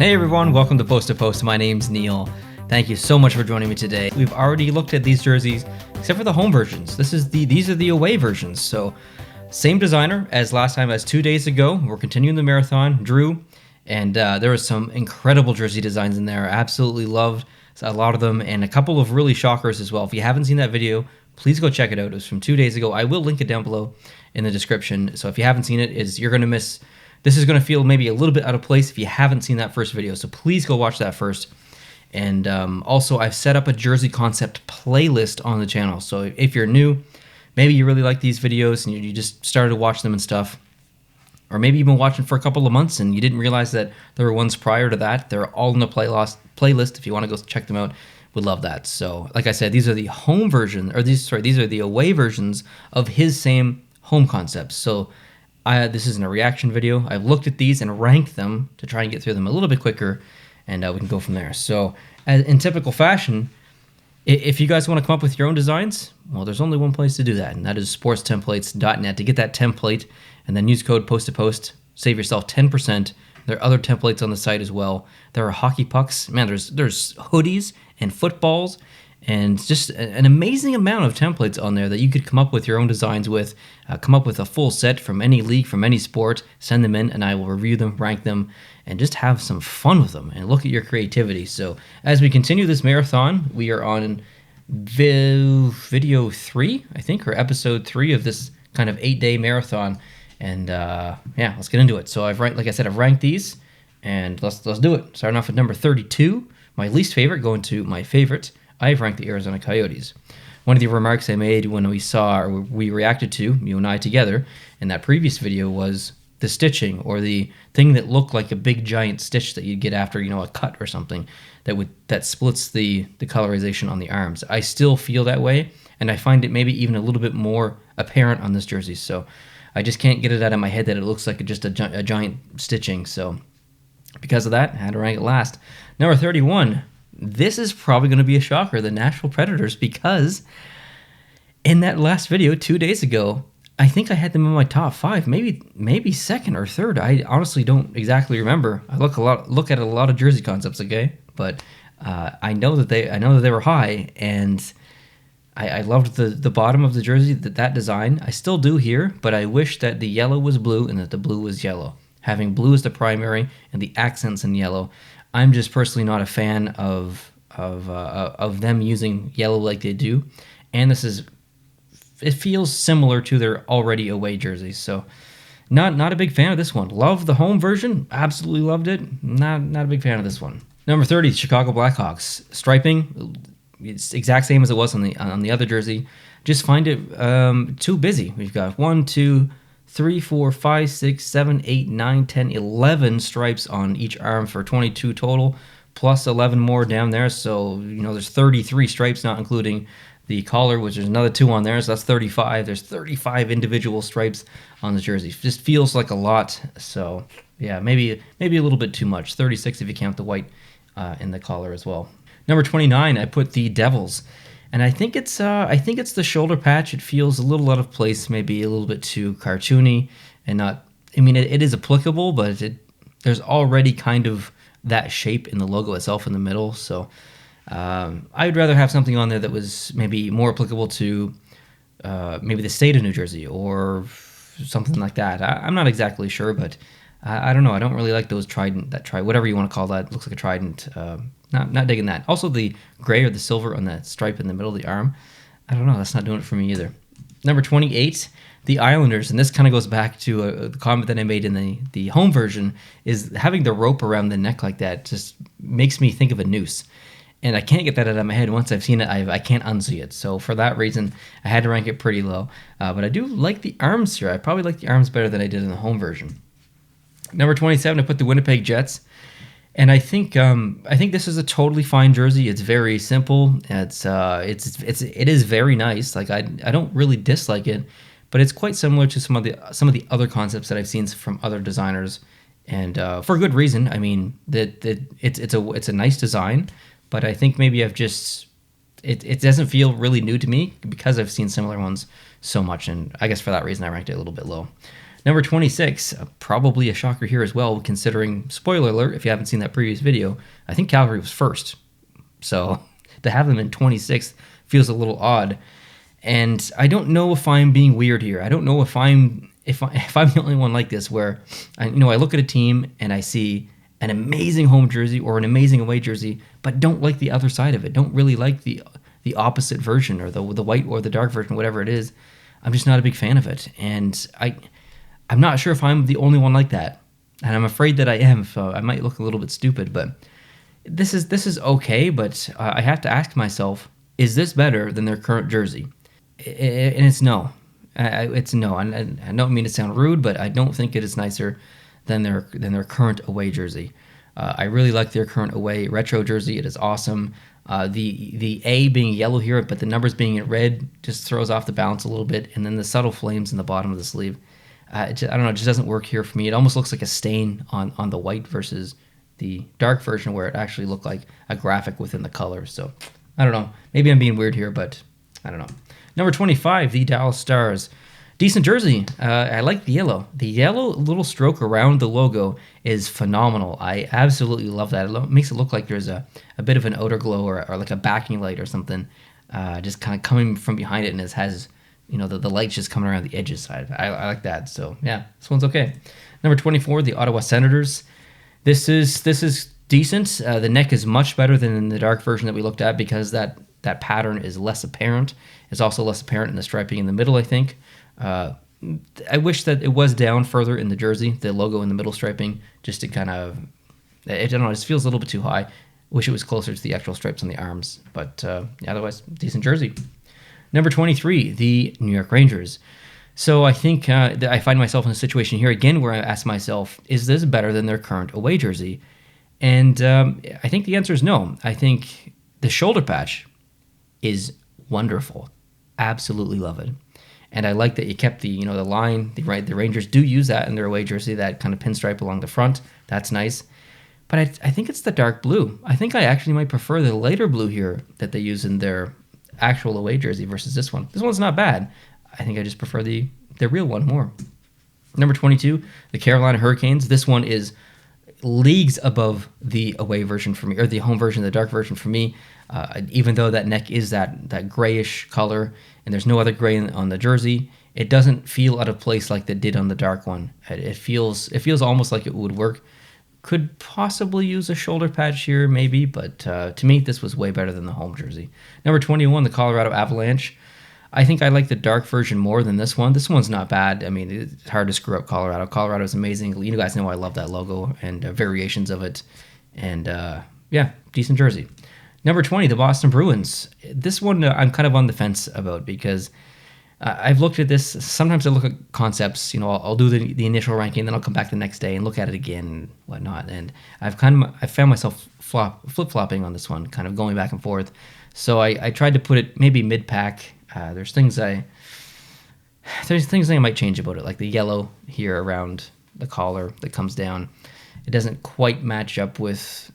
Hey everyone, welcome to Post to Post. My name's Neil. Thank you so much for joining me today. We've already looked at these jerseys, except for the home versions. These are the away versions. So same designer as last time, as 2 days ago. We're continuing the marathon, Drew, and there was some incredible jersey designs in there. I absolutely loved a lot of them, and a couple of really shockers as well. If you haven't seen that video, please go check it out. It was from 2 days ago. I will link it down below in the description. So if you haven't seen it, you're going to miss. This is going to feel maybe a little bit out of place if you haven't seen that first video. So please go watch that first. And also, I've set up a jersey concept playlist on the channel. So if you're new, maybe you really like these videos and you just started to watch them and stuff, or maybe you've been watching for a couple of months and you didn't realize that there were ones prior to that. They're all in the playlist. If you want to go check them out, would love that. So like I said, these are the home version, or these are the away versions of his same home concepts. So this isn't a reaction video. I've looked at these and ranked them to try and get through them a little bit quicker, and we can go from there. So in typical fashion, if you guys want to come up with your own designs, well, there's only one place to do that, and that is sportstemplates.net. To get that template and then use code post2post, save yourself 10%. There are other templates on the site as well. There are hockey pucks. Man, there's hoodies and footballs and just an amazing amount of templates on there that you could come up with your own designs with. Come up with a full set from any league, from any sport, send them in, and I will review them, rank them, and just have some fun with them and look at your creativity. So as we continue this marathon, we are on video 3, I think, or episode 3 of this kind of 8-day marathon. And yeah, let's get into it. So I've ranked these, and let's do it. Starting off at number 32, my least favorite, going to my favorite. I've ranked the Arizona Coyotes. One of the remarks I made when we reacted to, you and I together, in that previous video was the stitching, or the thing that looked like a big giant stitch that you'd get after, a cut or something that splits the colorization on the arms. I still feel that way, and I find it maybe even a little bit more apparent on this jersey. So I just can't get it out of my head that it looks like just a giant stitching. So because of that, I had to rank it last. Number 31. This is probably going to be a shocker, the Nashville Predators, because in that last video 2 days ago, I think I had them in my top 5, maybe second or third. I honestly don't exactly remember. I look at a lot of jersey concepts, okay, but I know that they were high, and I loved the bottom of the jersey, that design. I still do here, but I wish that the yellow was blue and that the blue was yellow. Having blue as the primary and the accents in yellow. I'm just personally not a fan of them using yellow like they do, and it feels similar to their already away jerseys. So not a big fan of this one. Love the home version, absolutely loved it. Not a big fan of this one. Number 30, Chicago Blackhawks. Striping, it's exact same as it was on the other jersey. Just find it too busy. We've got 1, 2, 3, 4, 5, 6, 7, 8, 9, 10, 11 stripes on each arm for 22 total, plus 11 more down there. So, there's 33 stripes, not including the collar, which is another 2 on there. So that's 35. There's 35 individual stripes on the jersey. Just feels like a lot. So, yeah, maybe a little bit too much. 36 if you count the white in the collar as well. Number 29, I put the Devils. And I think it's the shoulder patch. It feels a little out of place, maybe a little bit too cartoony, and not. I mean, it is applicable, but there's already kind of that shape in the logo itself in the middle. So I'd rather have something on there that was maybe more applicable to maybe the state of New Jersey or something like that. I'm not exactly sure, but I don't know. I don't really like those whatever you want to call that. It looks like a trident. Not digging that. Also, the gray or the silver on that stripe in the middle of the arm, I don't know. That's not doing it for me either. Number 28, the Islanders, and this kind of goes back to the comment that I made in the home version, is having the rope around the neck like that just makes me think of a noose. And I can't get that out of my head. Once I've seen it, I can't unsee it. So for that reason, I had to rank it pretty low. But I do like the arms here. I probably like the arms better than I did in the home version. Number 27, I put the Winnipeg Jets. And I think this is a totally fine jersey. It's very simple. It is very nice. Like I don't really dislike it, but it's quite similar to some of the other concepts that I've seen from other designers, and for good reason. I mean it's a nice design, but I think maybe it doesn't feel really new to me because I've seen similar ones so much, and I guess for that reason I ranked it a little bit low. Number 26, probably a shocker here as well, considering, spoiler alert, if you haven't seen that previous video, I think Calgary was first. So to have them in 26th feels a little odd. And I don't know if I'm being weird here. I don't know if I'm the only one like this, where I look at a team and I see an amazing home jersey or an amazing away jersey, but don't like the other side of it. Don't really like the opposite version, or the white or the dark version, whatever it is. I'm just not a big fan of it, and I'm not sure if I'm the only one like that, and I'm afraid that I am. So I might look a little bit stupid, but this is okay. But I have to ask myself, is this better than their current jersey? And it's no. It's no. And I don't mean to sound rude, but I don't think it is nicer than their current away jersey. I really like their current away retro jersey. It is awesome. The A being yellow here, but the numbers being in red just throws off the balance a little bit. And then the subtle flames in the bottom of the sleeve, I don't know, it just doesn't work here for me. It almost looks like a stain on the white versus the dark version, where it actually looked like a graphic within the color. So I don't know. Maybe I'm being weird here, but I don't know. Number 25, the Dallas Stars. Decent jersey. I like the yellow. The yellow little stroke around the logo is phenomenal. I absolutely love that. It makes it look like there's a bit of an outer glow, or like a backing light or something, just kind of coming from behind it, and it has the lights just coming around the edges. I like that. So yeah, this one's okay. Number 24, the Ottawa Senators. This is decent. The neck is much better than in the dark version that we looked at, because that pattern is less apparent. It's also less apparent in the striping in the middle, I think. I wish that it was down further in the jersey, the logo in the middle striping, just to kind of, I don't know, it just feels a little bit too high. Wish it was closer to the actual stripes on the arms, but otherwise, decent jersey. Number 23, the New York Rangers. So I think that I find myself in a situation here again where I ask myself, is this better than their current away jersey? And I think the answer is no. I think the shoulder patch is wonderful. Absolutely love it. And I like that you kept the line. The Rangers do use that in their away jersey, that kind of pinstripe along the front. That's nice. But I think it's the dark blue. I think I actually might prefer the lighter blue here that they use in their actual away jersey versus this one. This one's not bad. I think I just prefer the real one more. Number 22, the Carolina Hurricanes. This one is leagues above the away version for me, or the home version, the dark version for me. Even though that neck is that grayish color, and there's no other gray on the jersey, it doesn't feel out of place like it did on the dark one. It feels almost like it would work. Could possibly use a shoulder patch here, maybe, but to me, this was way better than the home jersey. Number 21, the Colorado Avalanche. I think I like the dark version more than this one. This one's not bad. I mean, it's hard to screw up Colorado. Colorado's amazing. You guys know I love that logo and variations of it. And decent jersey. Number 20, the Boston Bruins. This one I'm kind of on the fence about, because I've looked at this. Sometimes I look at concepts. I'll do the initial ranking, then I'll come back the next day and look at it again and whatnot. And I found myself flip-flopping on this one, kind of going back and forth. So I tried to put it maybe mid-pack. There's things I might change about it, like the yellow here around the collar that comes down. It doesn't quite match up with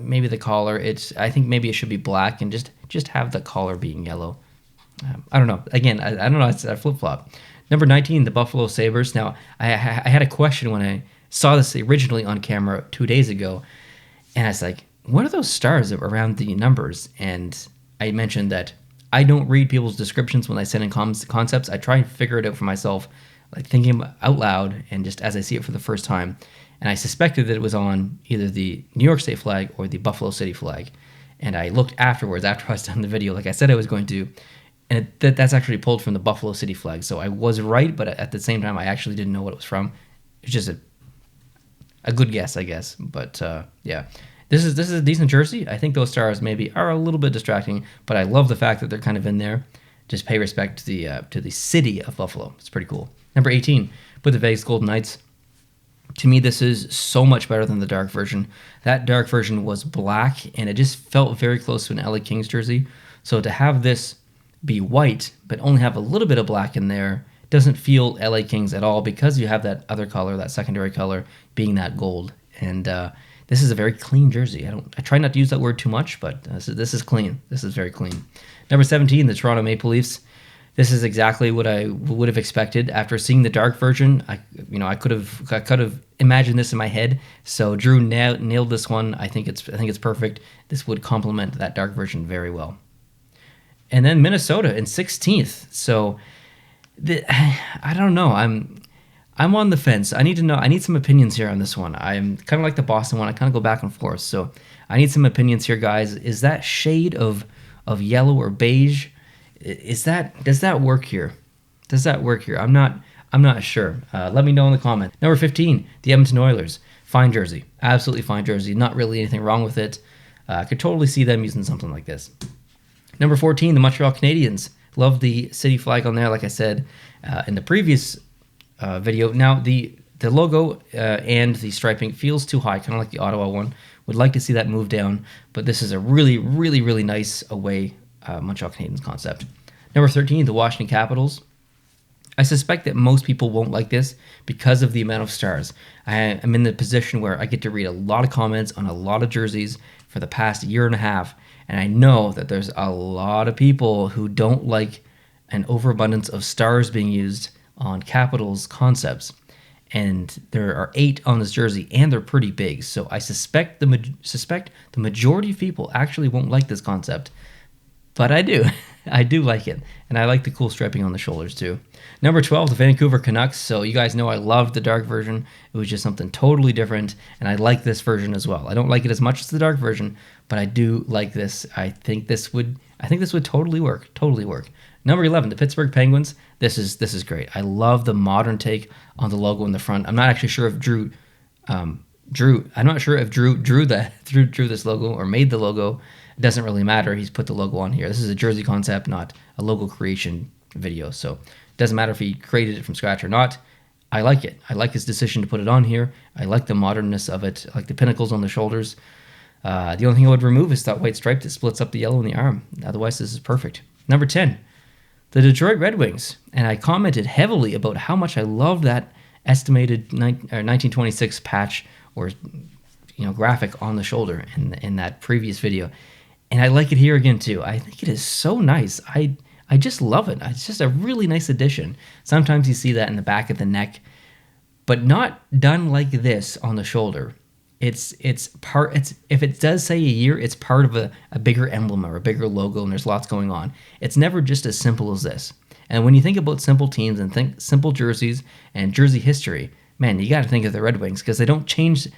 maybe the collar. I think maybe it should be black and just have the collar being yellow. I don't know. Again, I don't know. It's a flip-flop. Number 19, the Buffalo Sabres. Now, I had a question when I saw this originally on camera 2 days ago, and I was like, what are those stars around the numbers? And I mentioned that I don't read people's descriptions when I send in concepts. I try and figure it out for myself, like thinking out loud and just as I see it for the first time. And I suspected that it was on either the New York State flag or the Buffalo City flag. And I looked afterwards, after I was done the video, like I said I was going to, and that's actually pulled from the Buffalo City flag. So I was right, but at the same time, I actually didn't know what it was from. It's just a good guess, I guess. But yeah. This is a decent jersey. I think those stars maybe are a little bit distracting, but I love the fact that they're kind of in there. Just pay respect to the city of Buffalo. It's pretty cool. Number 18, with the Vegas Golden Knights. To me, this is so much better than the dark version. That dark version was black, and it just felt very close to an LA Kings jersey. So to have this be white, but only have a little bit of black in there, doesn't feel LA Kings at all, because you have that other color, that secondary color, being that gold. And this is a very clean jersey. I try not to use that word too much, but this is clean. This is very clean. Number 17, the Toronto Maple Leafs. This is exactly what I would have expected after seeing the dark version. I could have imagined this in my head. So Drew nailed this one. I think it's perfect. This would complement that dark version very well. And then Minnesota in 16th. So I don't know. I'm on the fence. I need some opinions here on this one. I'm kind of like the Boston one. I kind of go back and forth. So I need some opinions here, guys. Is that shade of yellow or beige? Does that work here? Does that work here? I'm not sure. Let me know in the comments. Number 15, the Edmonton Oilers. Fine jersey. Absolutely fine jersey. Not really anything wrong with it. I could totally see them using something like this. Number 14, the Montreal Canadiens. Love the city flag on there, like I said in the previous video. Now, the logo and the striping feels too high, kind of like the Ottawa one. Would like to see that move down, but this is a really, really, really nice away Montreal Canadiens concept. Number 13, the Washington Capitals. I suspect that most people won't like this because of the amount of stars. I'm in the position where I get to read a lot of comments on a lot of jerseys for the past year and a half, and I know that there's a lot of people who don't like an overabundance of stars being used on Capitals concepts. And there are 8 on this jersey, and they're pretty big. So I suspect the majority of people actually won't like this concept. But I do. I do like it. And I like the cool striping on the shoulders too. Number 12, the Vancouver Canucks. So you guys know I loved the dark version. It was just something totally different. And I like this version as well. I don't like it as much as the dark version, but I do like this. I think this would totally work. Totally work. Number 11, the Pittsburgh Penguins. This is great. I love the modern take on the logo in the front. I'm not actually sure if Drew drew this logo or made the logo. It doesn't really matter. He's put the logo on here. This is a jersey concept, not a logo creation video. So it doesn't matter if he created it from scratch or not. I like it. I like his decision to put it on here. I like the modernness of it. I like the pinnacles on the shoulders. The only thing I would remove is that white stripe that splits up the yellow in the arm. Otherwise, this is perfect. Number 10, the Detroit Red Wings. And I commented heavily about how much I love that estimated 1926 patch or graphic on the shoulder in that previous video. And I like it here again too. I think it is so nice. I just love it. It's just a really nice addition. Sometimes you see that in the back of the neck, but not done like this on the shoulder. If it does say a year, it's part of a bigger emblem or a bigger logo, and there's lots going on. It's never just as simple as this. And when you think about simple teams and think simple jerseys and jersey history, man, you got to think of the Red Wings because they don't change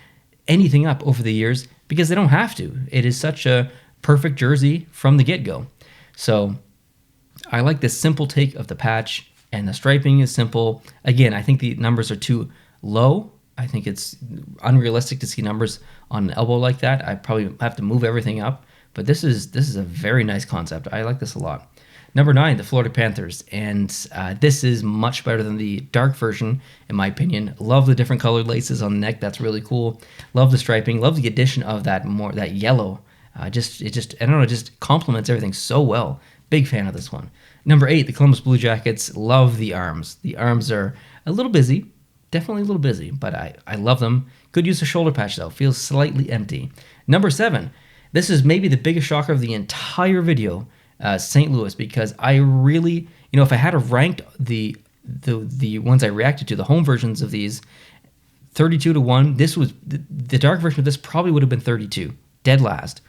anything up over the years because they don't have to. It is such a perfect jersey from the get-go. So I like this simple take of the patch, and the striping is simple. Again, I think the numbers are too low. I think it's unrealistic to see numbers on an elbow like that. I probably have to move everything up, but this is a very nice concept. I like this a lot. Number 9, the Florida Panthers, and this is much better than the dark version, in my opinion. Love the different colored laces on the neck. That's really cool. Love the striping. Love the addition of that yellow. It just complements everything so well. Big fan of this one. Number 8, the Columbus Blue Jackets. Love the arms. The arms are a little busy. Definitely a little busy, but I love them. Could use a shoulder patch, though. Feels slightly empty. Number 7, this is maybe the biggest shocker of the entire video, St. Louis, because I really, if I had to rank the ones I reacted to, the home versions of these, 32-1, this was, the dark version of this probably would have been 32, dead last.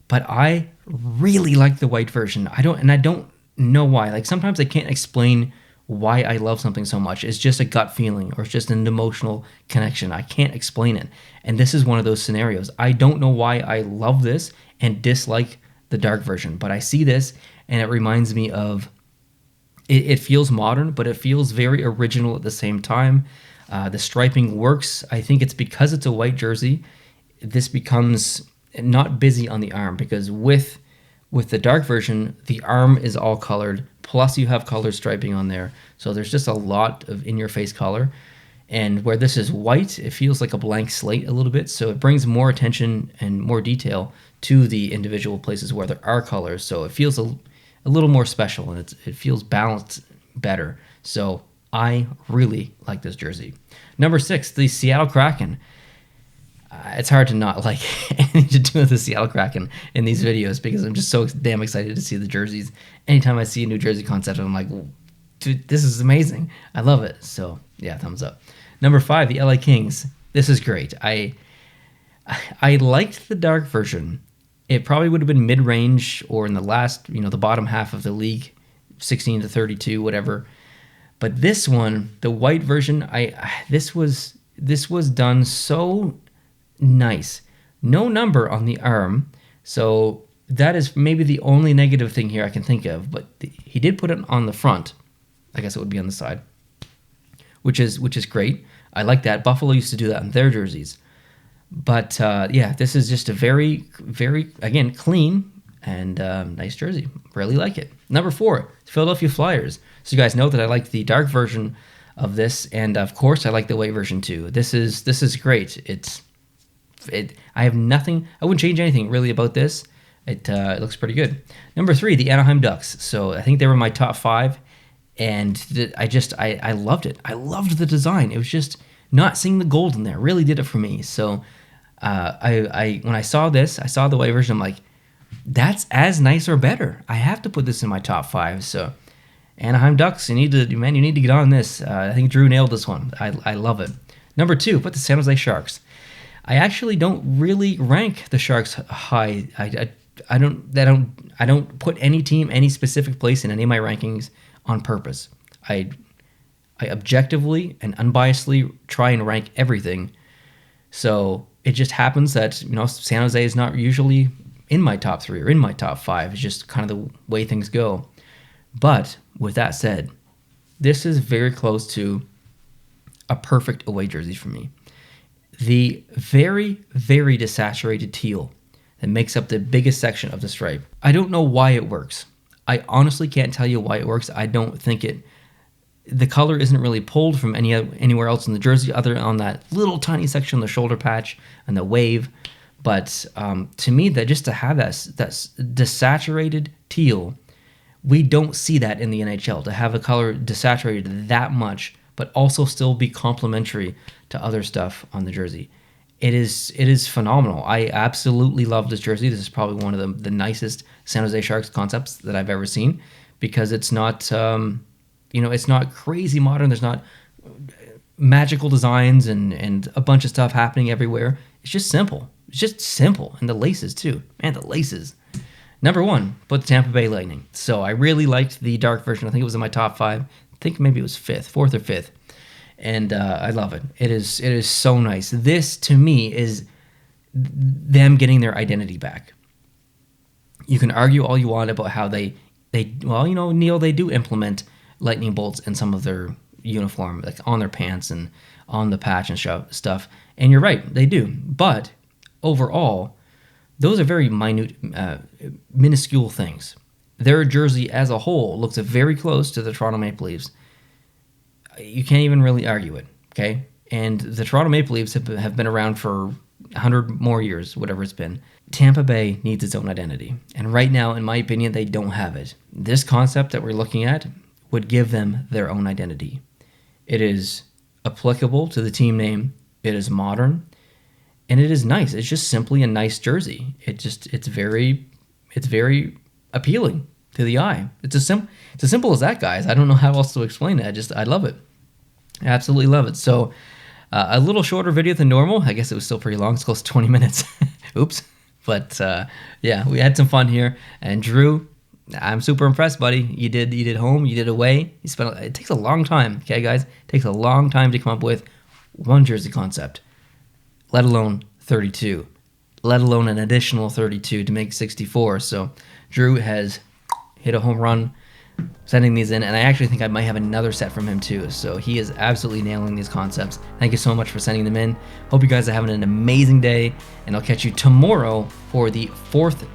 But I really like the white version. I don't know why. Like, sometimes I can't explain why I love something so much. It's just a gut feeling or it's just an emotional connection. I can't explain it. And this is one of those scenarios. I don't know why I love this and dislike the dark version, but I see this and it reminds me of, it feels modern, but it feels very original at the same time. The striping works. I think it's because it's a white jersey. This becomes not busy on the arm, because with the dark version, the arm is all colored, plus you have colored striping on there. So there's just a lot of in-your-face color. And where this is white, it feels like a blank slate a little bit. So it brings more attention and more detail to the individual places where there are colors. So it feels a little more special, and it feels balanced better. So I really like this jersey. Number 6, the Seattle Kraken. it's hard to not like anything to do with the Seattle Kraken in these videos because I'm just so damn excited to see the jerseys. Anytime I see a new jersey concept, I'm like, dude, this is amazing. I love it. So yeah, thumbs up. Number 5, the LA Kings. This is great. I liked the dark version. It probably would have been mid-range or in the last, the bottom half of the league, 16 to 32, whatever. But this one, the white version, this was done so nice. No number on the arm, so that is maybe the only negative thing here I can think of. But he did put it on the front. I guess it would be on the side, which is great. I like that. Buffalo used to do that in their jerseys. But yeah, this is just a very, very, again, clean and nice jersey. Really like it. Number 4, Philadelphia Flyers. So you guys know that I like the dark version of this, and of course I like the white version too. This is great. I have nothing. I wouldn't change anything really about this. It looks pretty good. Number 3, the Anaheim Ducks. So I think they were my top 5, and I loved it. I loved the design. It was just not seeing the gold in there really did it for me. So when I saw this, I saw the white version. I'm like, that's as nice or better. I have to put this in my top 5. So Anaheim Ducks, you need to get on this. I think Drew nailed this one. I love it. Number 2, put the San Jose Sharks. I actually don't really rank the Sharks high. I don't put any team any specific place in any of my rankings on purpose. I objectively and unbiasedly try and rank everything. So it just happens that San Jose is not usually in my top 3 or in my top 5. It's just kind of the way things go. But with that said, this is very close to a perfect away jersey for me. The very, very desaturated teal that makes up the biggest section of the stripe. I don't know why it works. I honestly can't tell you why it works. I don't think the color isn't really pulled from anywhere else in the jersey other than on that little tiny section on the shoulder patch and the wave. But to me, that just to have that desaturated teal, we don't see that in the NHL. To have a color desaturated that much, but also still be complementary to other stuff on the jersey. It is phenomenal. I absolutely love this jersey. This is probably one of the nicest San Jose Sharks concepts that I've ever seen because it's not it's not crazy modern. There's not magical designs and a bunch of stuff happening everywhere. It's just simple. It's just simple. And the laces too. Man, the laces. Number 1, put the Tampa Bay Lightning. So I really liked the dark version. I think it was in my top 5. I think maybe it was 4th or 5th. And I love it. It is so nice. This, to me, is them getting their identity back. You can argue all you want about how they Neil, they do implement lightning bolts in some of their uniform, like on their pants and on the patch and stuff. And you're right, they do. But overall, those are very minute, minuscule things. Their jersey as a whole looks very close to the Toronto Maple Leafs. You can't even really argue it, okay? And the Toronto Maple Leafs have been around for 100 more years, whatever it's been. Tampa Bay needs its own identity. And right now, in my opinion, they don't have it. This concept that we're looking at would give them their own identity. It is applicable to the team name. It is modern. And it is nice. It's just simply a nice jersey. It's very appealing to the eye. It's as simple as that, guys. I don't know how else to explain it. I love it. I absolutely love it. So a little shorter video than normal. I guess it was still pretty long. It's close to 20 minutes. Oops. But yeah, we had some fun here. And Drew, I'm super impressed, buddy. You did home. You did away. It takes a long time. Okay, guys. It takes a long time to come up with one jersey concept, let alone 32, let alone an additional 32 to make 64. So Drew has hit a home run sending these in, and I actually think I might have another set from him too. So he is absolutely nailing these concepts. Thank you so much for sending them in. Hope you guys are having an amazing day, and I'll catch you tomorrow for the 4th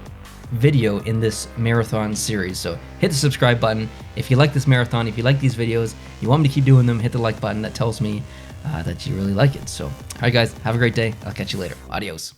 video in this marathon series. So hit the subscribe button if you like this marathon. If you like these videos, you want me to keep doing them, hit the like button. That tells me that you really like it. So all right, guys, have a great day. I'll catch you later. Adios.